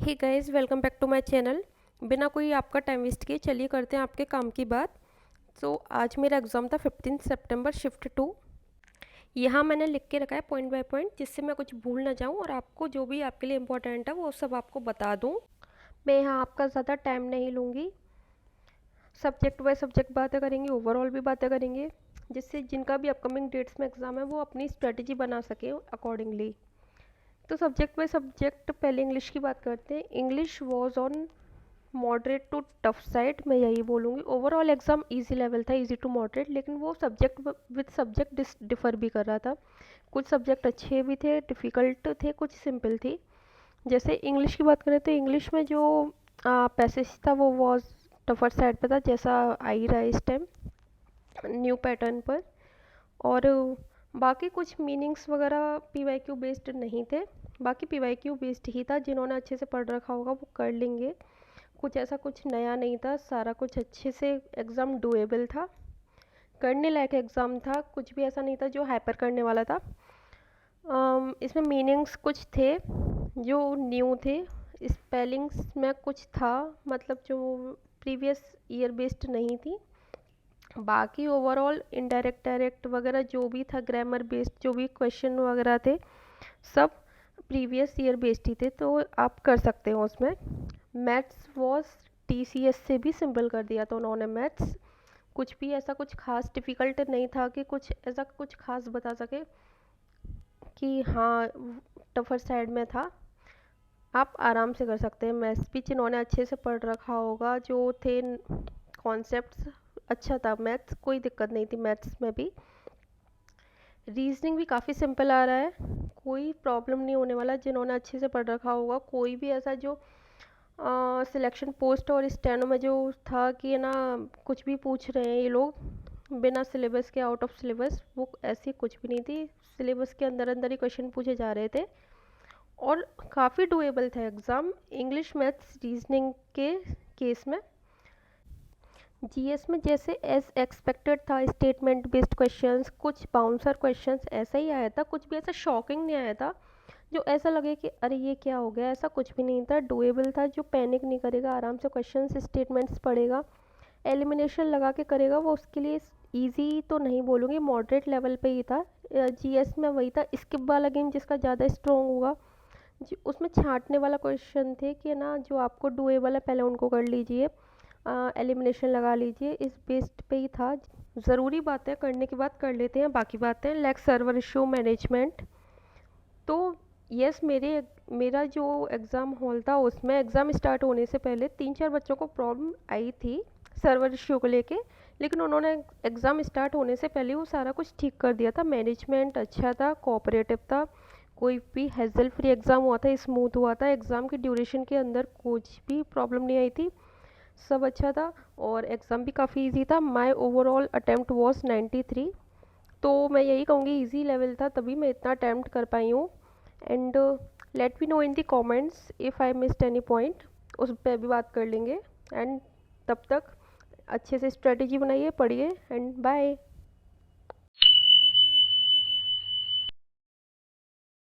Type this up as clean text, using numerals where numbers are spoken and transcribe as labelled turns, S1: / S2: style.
S1: Hey guys, welcome back to my channel. बिना कोई आपका टाइम वेस्ट किए चलिए करते हैं आपके काम की बात। आज मेरा एग्ज़ाम था 15 सितंबर शिफ्ट 2। यहाँ मैंने लिख के रखा है पॉइंट बाय पॉइंट, जिससे मैं कुछ भूल ना जाऊँ और आपको जो भी आपके लिए इम्पोर्टेंट है वो सब आपको बता दूँ। मैं यहाँ आपका ज़्यादा टाइम नहीं लूँगी। सब्जेक्ट बाय सब्जेक्ट बातें करेंगे, ओवरऑल भी बातें करेंगे, जिससे जिनका भी अपकमिंग डेट्स में एग्ज़ाम है वो अपनी स्ट्रेटजी बना सके अकॉर्डिंगली। तो सब्जेक्ट बाय सब्जेक्ट पहले इंग्लिश की बात करते हैं। English was on moderate to tough side, मैं यही बोलूँगी। ओवरऑल एग्ज़ाम इजी लेवल था, इजी टू मॉडरेट, लेकिन वो सब्जेक्ट विद सब्जेक्ट डिफ़र भी कर रहा था। कुछ सब्जेक्ट अच्छे भी थे, डिफ़िकल्ट थे, कुछ सिंपल थी। जैसे इंग्लिश की बात करें तो इंग्लिश में जो पैसेज था वो वॉज टफर साइड पे था, जैसा आ ही रहा है इस टाइम न्यू पैटर्न पर। और बाकी कुछ मीनिंग्स वगैरह पीवाईक्यू बेस्ड नहीं थे, बाकी पीवाईक्यू बेस्ड ही था। जिन्होंने अच्छे से पढ़ रखा होगा वो कर लेंगे। कुछ ऐसा कुछ नया नहीं था, सारा कुछ अच्छे से एग्ज़ाम डुएबल था, करने लायक एग्ज़ाम था। कुछ भी ऐसा नहीं था जो हाइपर करने वाला था। इसमें मीनिंग्स कुछ थे जो न्यू थे, स्पेलिंग्स में कुछ था, मतलब जो प्रीवियस ईयर बेस्ड नहीं थी। बाकी ओवरऑल इनडायरेक्ट डायरेक्ट वगैरह जो भी था, ग्रामर बेस्ड जो भी क्वेश्चन वगैरह थे, सब प्रीवियस ईयर बेस्ड ही थे, तो आप कर सकते हो उसमें। मैथ्स वॉज टीसीएस से भी सिंपल कर दिया था उन्होंने मैथ्स। कुछ भी ऐसा कुछ खास डिफ़िकल्ट नहीं था कि कुछ ऐसा कुछ खास बता सके कि हाँ टफर साइड में था। आप आराम से कर सकते हैं। मैथ्स भी जिन्होंने अच्छे से पढ़ रखा होगा, जो थे कॉन्सेप्ट्स, अच्छा था मैथ्स, कोई दिक्कत नहीं थी मैथ्स में भी। रीजनिंग भी काफ़ी सिंपल आ रहा है, कोई प्रॉब्लम नहीं होने वाला जिन्होंने अच्छे से पढ़ रखा होगा। कोई भी ऐसा जो सिलेक्शन पोस्ट और स्टेनो में जो था कि है ना कुछ भी पूछ रहे हैं ये लोग बिना सिलेबस के, आउट ऑफ सिलेबस, वो ऐसी कुछ भी नहीं थी। सिलेबस के अंदर अंदर ही क्वेश्चन पूछे जा रहे थे और काफ़ी डुएबल था एग्ज़ाम इंग्लिश मैथ्स रीजनिंग के केस में। जीएस में जैसे एज एक्सपेक्टेड था, स्टेटमेंट बेस्ड क्वेश्चंस, कुछ बाउंसर क्वेश्चंस, ऐसा ही आया था। कुछ भी ऐसा शॉकिंग नहीं आया था जो ऐसा लगे कि अरे ये क्या हो गया, ऐसा कुछ भी नहीं था। डुएबल था, जो पैनिक नहीं करेगा, आराम से क्वेश्चंस स्टेटमेंट्स पढ़ेगा, एलिमिनेशन लगा के करेगा, वो उसके लिए इजी तो नहीं बोलूँगी, मॉडरेट लेवल पे ही था। जीएस में वही था, स्किप वाला गेम जिसका ज़्यादा स्ट्रॉन्ग होगा, उसमें छांटने वाला क्वेश्चन थे कि ना जो आपको डुएबल है पहले उनको कर लीजिए, एलिमिनेशन लगा लीजिए, इस बेस्ड पे ही था। ज़रूरी बातें करने की बात कर लेते हैं, बाकी बातें लाइक सर्वर इशू मैनेजमेंट। तो यस, मेरा जो एग्ज़ाम हॉल था उसमें एग्ज़ाम स्टार्ट होने से पहले 3-4 बच्चों को प्रॉब्लम आई थी सर्वर इशू को लेके, लेकिन उन्होंने एग्ज़ाम स्टार्ट होने से पहले वो सारा कुछ ठीक कर दिया था। मैनेजमेंट अच्छा था, कोऑपरेटिव था, कोई भी हैजल फ्री एग्ज़ाम हुआ था, स्मूथ हुआ था। एग्ज़ाम की ड्यूरेशन के अंदर कुछ भी प्रॉब्लम नहीं आई थी, सब अच्छा था और एग्ज़ाम भी काफ़ी इजी था। My overall attempt was 93। तो मैं यही कहूँगी इजी लेवल था, तभी मैं इतना अटेम्प्ट कर पाई हूँ। And let me know in the comments if I missed any point, उस पर भी बात कर लेंगे। एंड तब तक अच्छे से स्ट्रेटजी बनाइए, पढ़िए, एंड बाय।